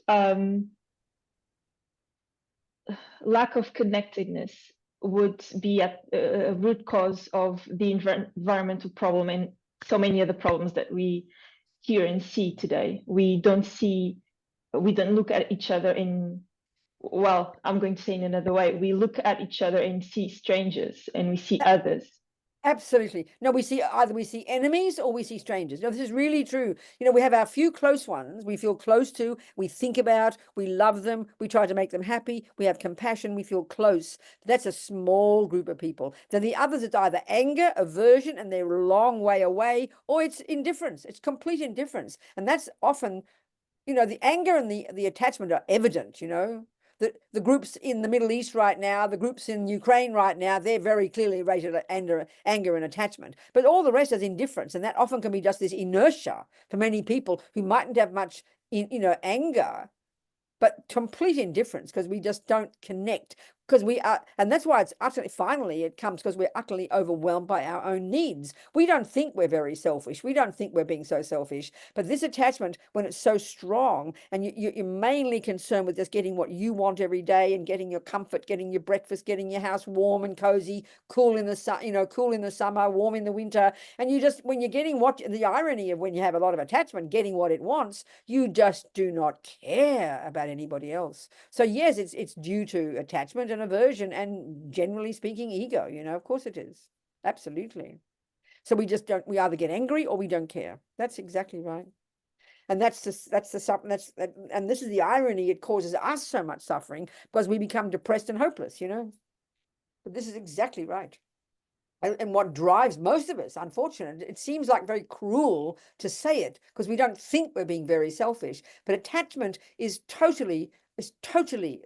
lack of connectedness would be a root cause of the environmental problem and so many other problems that we hear and see today? We don't look at each other in, well, I'm going to say in another way. We look at each other and see strangers and we see others. Absolutely. No, either we see enemies or we see strangers. No, this is really true. You know, we have our few close ones we feel close to, we think about, we love them, we try to make them happy, we have compassion, we feel close. That's a small group of people. Then the others, it's either anger, aversion, and they're a long way away, or it's indifference. It's complete indifference. And that's often, you know, the anger and the attachment are evident, you know. The groups in the Middle East right now, the groups in Ukraine right now, they're very clearly rated at anger and attachment. But all the rest is indifference, and that often can be just this inertia for many people who mightn't have much, anger, but complete indifference because we just don't connect. Because we are, and that's why it's finally it comes because we're utterly overwhelmed by our own needs. We don't think we're very selfish. We don't think we're being so selfish. But this attachment, when it's so strong and you're mainly concerned with just getting what you want every day and getting your comfort, getting your breakfast, getting your house warm and cozy, cool in the sun, cool in the summer, warm in the winter. And you just, when you're getting the irony of when you have a lot of attachment, getting what it wants, you just do not care about anybody else. So yes, it's due to attachment and aversion and, generally speaking, ego. Of course it is. Absolutely. So we either get angry or we don't care. That's exactly right. And and this is the irony. It causes us so much suffering because we become depressed and hopeless, But this is exactly right. And what drives most of us, unfortunately, it seems like very cruel to say it because we don't think we're being very selfish, but attachment is totally It's totally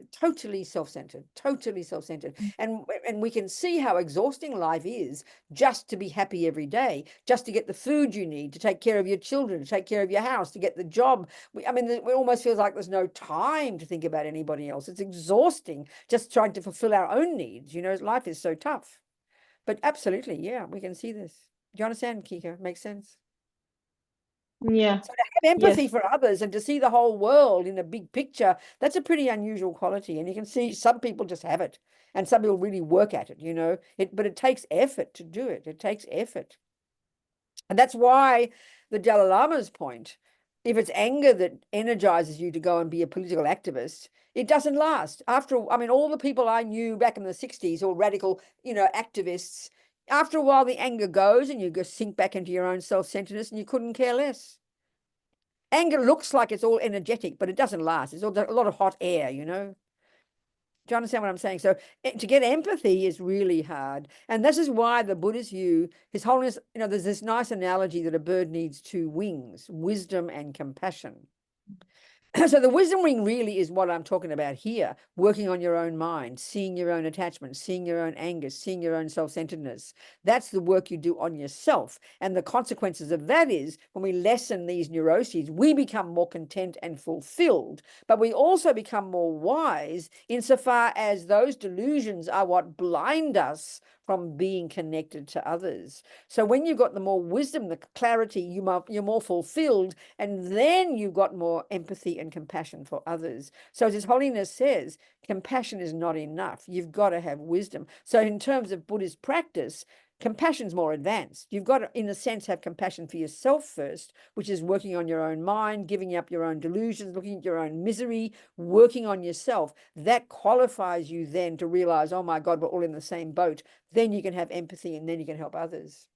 self-centered, totally self-centered. And we can see how exhausting life is just to be happy every day, just to get the food you need, to take care of your children, to take care of your house, to get the job. I mean, it almost feels like there's no time to think about anybody else. It's exhausting just trying to fulfill our own needs. You know, life is so tough. But absolutely, yeah, we can see this. Do you understand, Kika? Makes sense? Yeah. So to have empathy Yes. for others and to see the whole world in a big picture, that's a pretty unusual quality. And you can see some people just have it and some people really work at it, you know, but it takes effort to do it. It takes effort. And that's why the Dalai Lama's point, if it's anger that energizes you to go and be a political activist, it doesn't last. I mean, all the people I knew back in the 60s, all radical, you know, activists, after a while the anger goes and you go sink back into your own self-centeredness and you couldn't care less. Anger looks like it's all energetic, but it doesn't last. It's all a lot of hot air, you know. Do you understand what I'm saying? So to get empathy is really hard. And this is why the Buddha's view, His Holiness, you know, there's this nice analogy that a bird needs two wings, wisdom and compassion. So the wisdom ring really is what I'm talking about here, working on your own mind, seeing your own attachments, seeing your own anger, seeing your own self-centeredness. That's the work you do on yourself. And the consequences of that is when we lessen these neuroses, we become more content and fulfilled, but we also become more wise insofar as those delusions are what blind us from being connected to others. So when you've got the more wisdom, the clarity, you're more fulfilled, and then you've got more empathy and compassion for others. So as His Holiness says, compassion is not enough. You've got to have wisdom. So in terms of Buddhist practice, compassion's more advanced. You've got to, in a sense, have compassion for yourself first, which is working on your own mind, giving up your own delusions, looking at your own misery, working on yourself. That qualifies you then to realize, oh my God, we're all in the same boat. Then you can have empathy and then you can help others.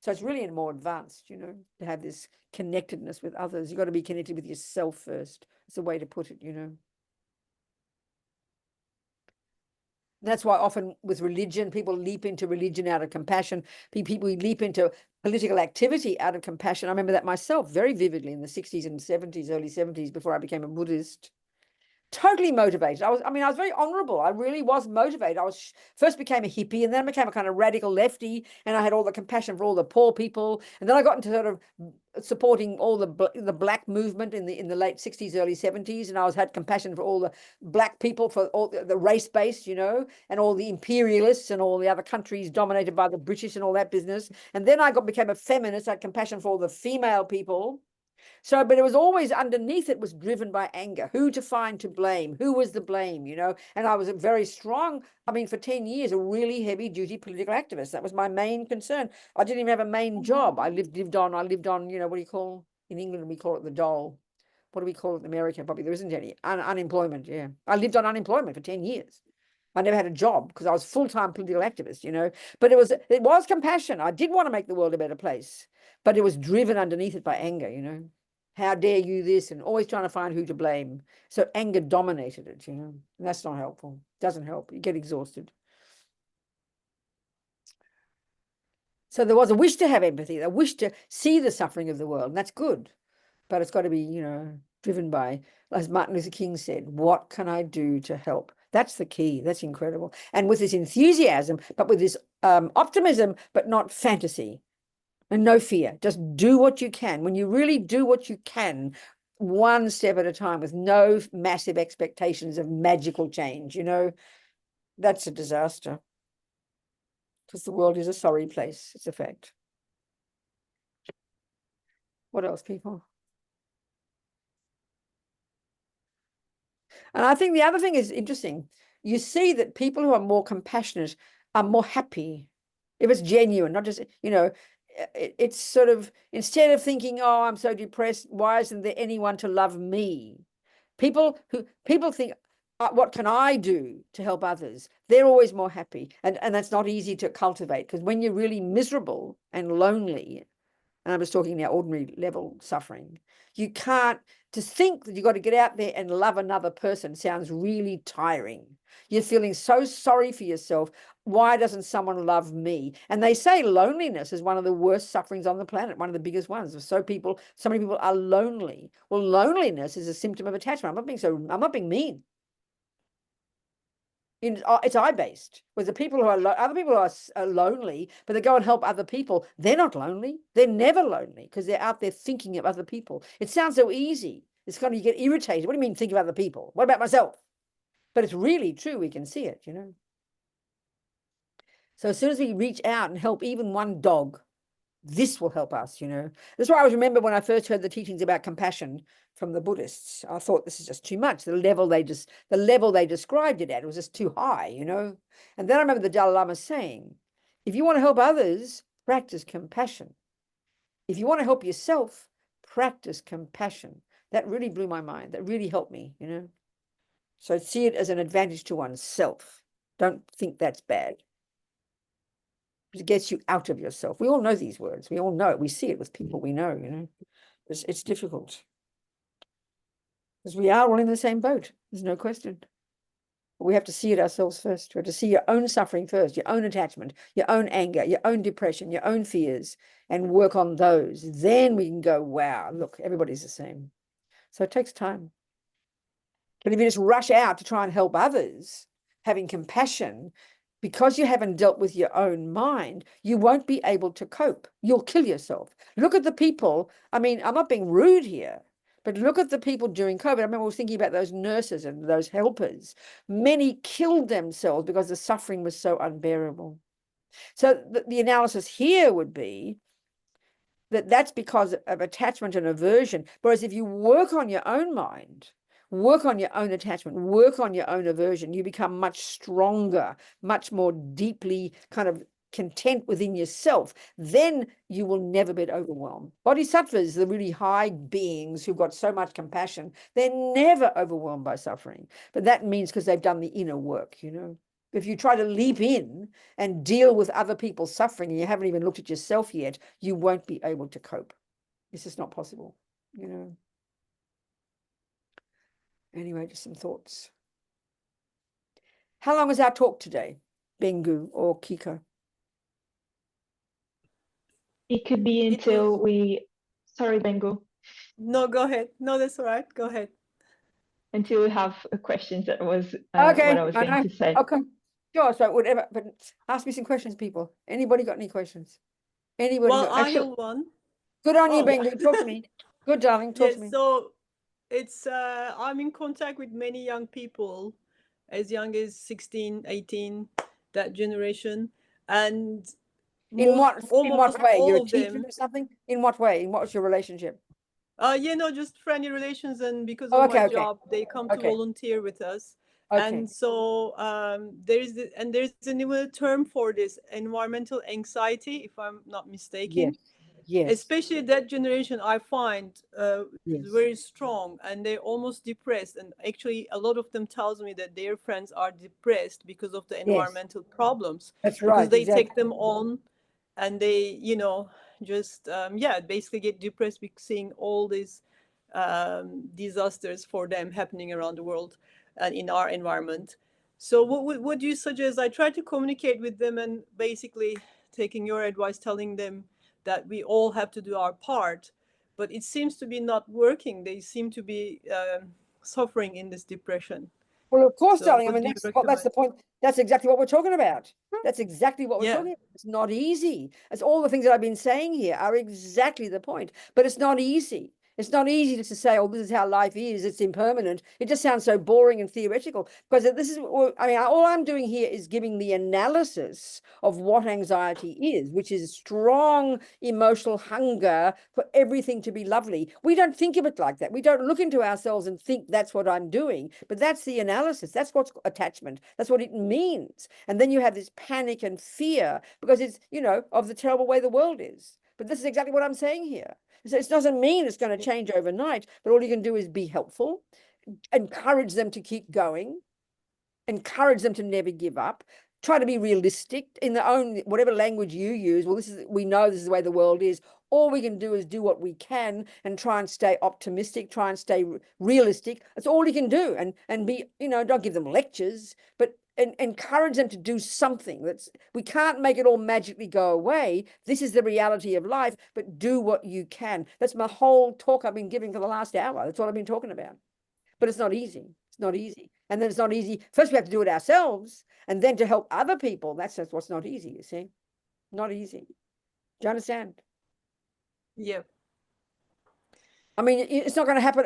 So it's really more advanced, you know, to have this connectedness with others. You've got to be connected with yourself first. It's a way to put it, you know. That's why often with religion, people leap into religion out of compassion. People leap into political activity out of compassion. I remember that myself very vividly in the 60s and 70s, early 70s, before I became a Buddhist. Totally motivated. I was very honorable. I really was motivated. I first became a hippie and then became a kind of radical lefty, and I had all the compassion for all the poor people. And then I got into sort of supporting all the black movement in the late 60s, early 70s, and I had compassion for all the black people, for all the race-based, you know, and all the imperialists and all the other countries dominated by the British and all that business. And then I became a feminist. I had compassion for all the female people. So, but it was always underneath, it was driven by anger. Who to find to blame? Who was the blame, you know? And I was a very strong, I mean, for 10 years, a really heavy duty political activist. That was my main concern. I didn't even have a main job. I lived on, you know, what do you call, in England, we call it the dole. What do we call it in America? Probably there isn't any. Unemployment, yeah. I lived on unemployment for 10 years. I never had a job because I was full-time political activist, you know, but it was compassion. I did want to make the world a better place, but it was driven underneath it by anger, you know. How dare you this, and always trying to find who to blame. So anger dominated it, you know, and that's not helpful. Doesn't help. You get exhausted. So there was a wish to have empathy, a wish to see the suffering of the world, and that's good. But it's got to be, you know, driven by, as Martin Luther King said, what can I do to help? That's the key. That's incredible. And with this enthusiasm, but with this optimism, but not fantasy. And no fear. Just do what you can. When you really do what you can, one step at a time, with no massive expectations of magical change, you know, that's a disaster. Because the world is a sorry place. It's a fact. What else, people? And I think the other thing is interesting. You see that people who are more compassionate are more happy. If it's genuine, not just, you know, it's sort of, instead of thinking, oh, I'm so depressed, why isn't there anyone to love me? People think, what can I do to help others? They're always more happy. And that's not easy to cultivate, because when you're really miserable and lonely, and I'm just talking now ordinary level suffering, you can't, to think that you've got to get out there and love another person sounds really tiring. You're feeling so sorry for yourself. Why doesn't someone love me? And they say loneliness is one of the worst sufferings on the planet, one of the biggest ones. So many people are lonely. Well, loneliness is a symptom of attachment. I'm not being mean. It's I-based. Whereas the people who are other people are lonely, but they go and help other people. They're not lonely. They're never lonely because they're out there thinking of other people. It sounds so easy. It's kind of, you get irritated. What do you mean think of other people? What about myself? But it's really true. We can see it, you know. So as soon as we reach out and help even one dog, this will help us, you know. That's why I always remember when I first heard the teachings about compassion from the Buddhists, I thought this is just too much. The level they described it at was just too high, you know. And then I remember the Dalai Lama saying, if you want to help others, practice compassion. If you want to help yourself, practice compassion. That really blew my mind. That really helped me, you know. So see it as an advantage to oneself. Don't think that's bad. It gets you out of yourself. We all know these words. We all know it. We see it with people we know, you know. It's difficult. Because we are all in the same boat. There's no question. But we have to see it ourselves first. We have to see your own suffering first, your own attachment, your own anger, your own depression, your own fears, and work on those. Then we can go, wow, look, everybody's the same. So it takes time. But if you just rush out to try and help others, having compassion, because you haven't dealt with your own mind, you won't be able to cope. You'll kill yourself. Look at the people. I mean, I'm not being rude here, but look at the people during COVID. I remember I was thinking about those nurses and those helpers. Many killed themselves because the suffering was so unbearable. So the analysis here would be that that's because of attachment and aversion. Whereas if you work on your own mind, work on your own attachment, work on your own aversion, you become much stronger, much more deeply kind of content within yourself. Then you will never be overwhelmed. Bodhisattvas, the really high beings who've got so much compassion, they're never overwhelmed by suffering. But that means because they've done the inner work, you know. If you try to leap in and deal with other people's suffering and you haven't even looked at yourself yet, you won't be able to cope. It's just not possible, you know. Anyway, just some thoughts. How long is our talk today, Bengu or Kika? It could be until we, sorry, Bengu. No, go ahead. No, that's all right. Go ahead. Until we have questions, that was Okay, what I was going to say. Okay, sure, so whatever, but ask me some questions, people. Anybody got any questions? Anybody Well, got, I actually, have one. good on you, Oh. Bengu, talk to me. Good, darling, talk Yes, to me. so it's I'm in contact with many young people as young as 16, 18, that generation, and In what way? all You're a of teacher them. or something? In what way? In what's your relationship? Yeah, no, just friendly relations, and because Oh, of my okay. job, they come to Okay. volunteer with us. Okay. And so there's a new term for this, environmental anxiety, if I'm not mistaken. Yes. Especially that generation, I find Yes. very strong, and they're almost depressed. And actually, a lot of them tells me that their friends are depressed because of the environmental problems. That's right. Because they Exactly. take them on, and they, you know, just yeah, basically get depressed because seeing all these disasters for them happening around the world and in our environment. So what do you suggest? I try to communicate with them and basically taking your advice, telling them that we all have to do our part, but it seems to be not working. They seem to be suffering in this depression. Well, of course, So darling. I what mean, do you that's the recommend? point. That's exactly what we're talking about. That's exactly what we're Yeah. talking about. It's not easy. It's all the things that I've been saying here are exactly the point. But it's not easy. It's not easy just to say, oh, this is how life is. It's impermanent. It just sounds so boring and theoretical. Because this is, I mean, all I'm doing here is giving the analysis of what anxiety is, which is strong emotional hunger for everything to be lovely. We don't think of it like that. We don't look into ourselves and think that's what I'm doing. But that's the analysis. That's what's attachment. That's what it means. And then you have this panic and fear because it's, you know, of the terrible way the world is. But this is exactly what I'm saying here. So it doesn't mean it's going to change overnight, but all you can do is be helpful, encourage them to keep going, encourage them to never give up, try to be realistic in their own, whatever language you use. Well, we know this is the way the world is. All we can do is do what we can and try and stay optimistic, try and stay realistic. That's all you can do. And be, you know, don't give them lectures, but encourage them to do something. We can't make it all magically go away. This is the reality of life, but do what you can. That's my whole talk I've been giving for the last hour. That's what I've been talking about. But it's not easy. It's not easy. And then it's not easy. First, we have to do it ourselves, and then to help other people. That's what's not easy, you see. Not easy. Do you understand? Yeah. I mean, it's not going to happen.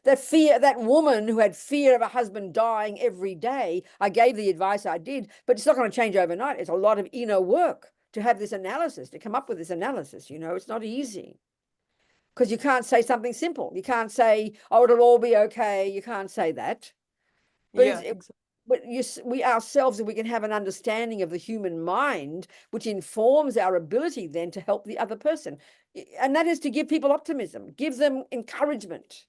That fear, that woman who had fear of a husband dying every day, I gave the advice I did, but it's not going to change overnight. It's a lot of inner work to have this analysis, to come up with this analysis. You know, it's not easy. Because you can't say something simple. You can't say, oh, it'll all be okay. You can't say that. But Yeah, exactly. But we ourselves, if we can have an understanding of the human mind, which informs our ability then to help the other person. And that is to give people optimism, give them encouragement.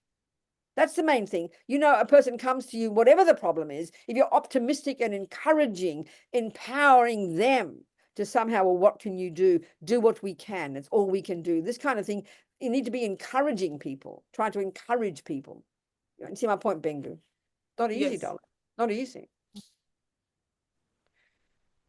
That's the main thing. You know, a person comes to you, whatever the problem is, if you're optimistic and encouraging, empowering them to somehow, well, what can you do? Do what we can. It's all we can do. This kind of thing. You need to be encouraging people, trying to encourage people. You see my point, Bengu? Not easy, Yes. darling. Not easy.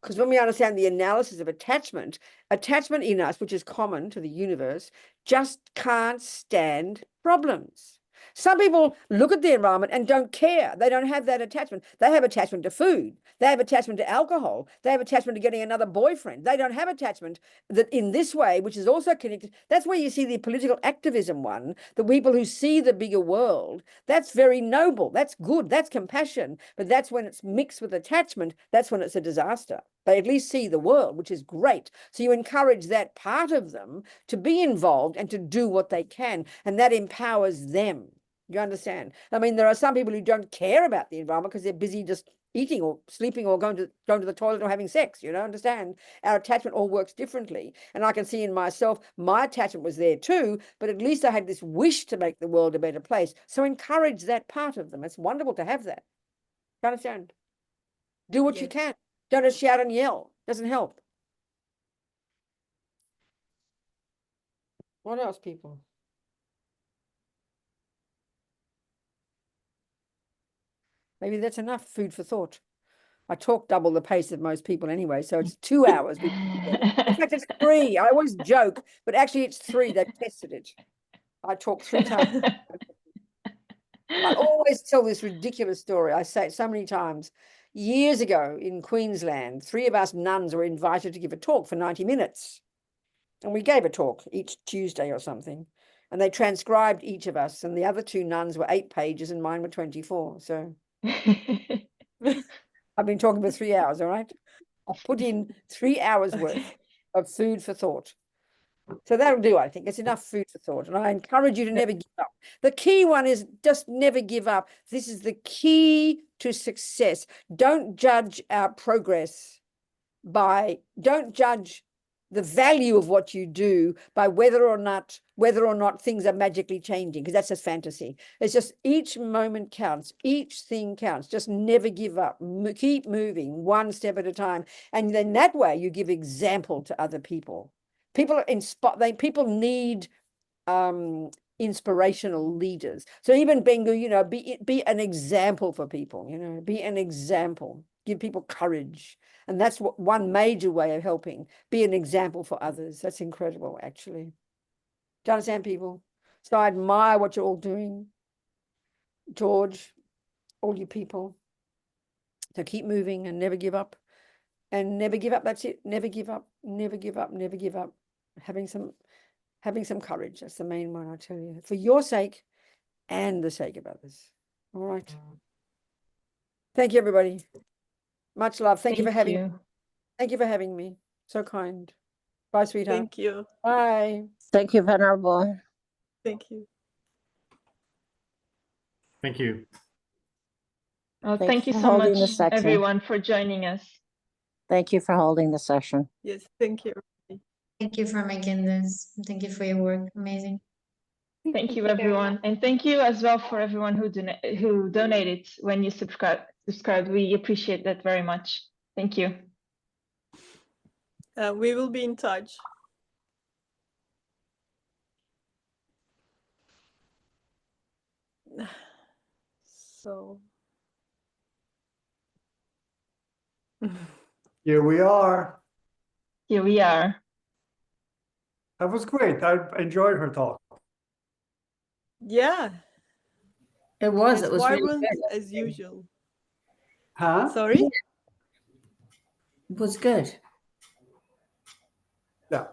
Because when we understand the analysis of attachment in us, which is common to the universe, just can't stand problems. Some people look at the environment and don't care. They don't have that attachment. They have attachment to food. They have attachment to alcohol. They have attachment to getting another boyfriend. They don't have attachment that in this way, which is also connected. That's where you see the political activism one, the people who see the bigger world. That's very noble. That's good. That's compassion. But that's when it's mixed with attachment. That's when it's a disaster. They at least see the world, which is great. So you encourage that part of them to be involved and to do what they can. And that empowers them. You understand? I mean, there are some people who don't care about the environment because they're busy just eating or sleeping or going to the toilet or having sex. You know, understand? Our attachment all works differently. And I can see in myself, my attachment was there too, but at least I had this wish to make the world a better place. So encourage that part of them. It's wonderful to have that. You understand? Do what you can. Don't just shout and yell. Doesn't help. What else, people? Maybe that's enough food for thought. I talk double the pace of most people anyway, so it's 2 hours. In fact, it's 3. I always joke, but actually it's 3. They've tested it. I talk 3 times. I always tell this ridiculous story. I say it so many times. Years ago in Queensland, 3 of us nuns were invited to give a talk for 90 minutes. And we gave a talk each Tuesday or something. And they transcribed each of us. And the other 2 nuns were 8 pages and mine were 24. So I've been talking for 3 hours, all right? I've put in 3 hours worth of food for thought. So that'll do, I think. It's enough food for thought. And I encourage you to never give up. The key one is just never give up. This is the key to success. Don't judge our progress don't judge the value of what you do by whether or not things are magically changing, because that's just fantasy. It's just each moment counts, each thing counts. Just never give up. Keep moving one step at a time, and then that way you give example to other people. People need inspirational leaders. So even Bengu, you know, be an example for people. You know, be an example. Give people courage. And that's one major way of helping. Be an example for others. That's incredible, actually. Do you understand, people? So I admire what you're all doing. George, all you people. So keep moving and never give up. And never give up. That's it. Never give up. Never give up. Never give up. Having some courage. That's the main one, I tell you. For your sake and the sake of others. All right. Thank you, everybody. Much love. Thank you for having me. Thank you for having me. So kind. Bye, sweetheart. Thank you. Bye. Thank you, Venerable. Thank you. Thank you. Thank you for so holding the much, section. everyone, for joining us. Thank you for holding the session. Yes, thank you. Thank you for making this. Thank you for your work. Amazing. Thank you, everyone. And thank you as well for everyone who donated when you subscribed. We appreciate that very much. Thank you. We will be in touch. So. Here we are. Here we are. That was great. I enjoyed her talk. Yeah. It was. It's It was really vibrant good. as usual. Huh? Sorry? It was good. Yeah.